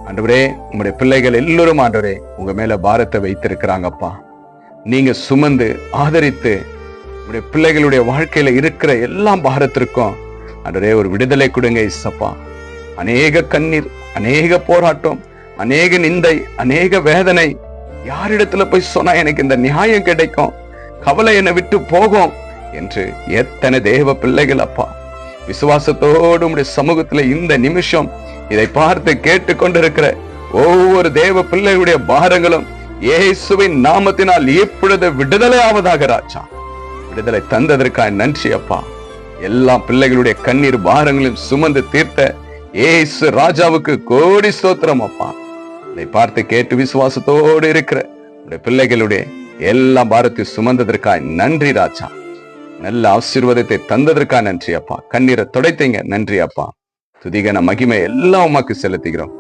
ஆண்டவரே, உங்களுடைய பிள்ளைகள் எல்லோரும் ஆண்டவரே உங்க மேல பாரத்தை வைத்திருக்கிறாங்கப்பா. நீங்க சுமந்து ஆதரித்து உங்களுடைய பிள்ளைகளுடைய வாழ்க்கையில இருக்கிற எல்லா பாரத்திற்கும் ஆண்டவரே ஒரு விடுதலை கொடுங்க இயேசப்பா. அநேக கண்ணீர், அநேக போராட்டம், அநேக நிந்தை, அநேக வேதனை. யாரிடத்துல போய் சொன்னா எனக்கு இந்த நியாயம் கிடைக்கும், கவலை என்னை விட்டு போகும் என்று எத்தனை தேவ பிள்ளைகள் அப்பா விசுவாசத்தோடு உடைய சமூகத்துல இந்த நிமிஷம் இதை பார்த்து கேட்டுக்கொண்டிருக்கிற ஒவ்வொரு தேவ பிள்ளைகளுடைய பாரங்களும் இயேசுவின் நாமத்தினால் இப்பொழுது விடுதலை ஆவதாக ராஜா. விடுதலை தந்ததற்காக நன்றி அப்பா. எல்லா பிள்ளைகளுடைய கண்ணீர் பாரங்களையும் சுமந்து தீர்த்த இயேசு ராஜாவுக்கு கோடி ஸ்தோத்திரம் அப்பா. இதை பார்த்து கேட்டு விசுவாசத்தோடு இருக்கிற உடைய பிள்ளைகளுடைய எல்லா பாரத்தையும் சுமந்ததற்காக நன்றி ராஜா. நல்ல ஆசீர்வாதத்தை தந்ததற்காக நன்றி அப்பா. கண்ணீரை துடைத்தீங்க, நன்றி அப்பா. துதிகன மகிமை எல்லாம் உமக்கு செலுத்துகிறோம்.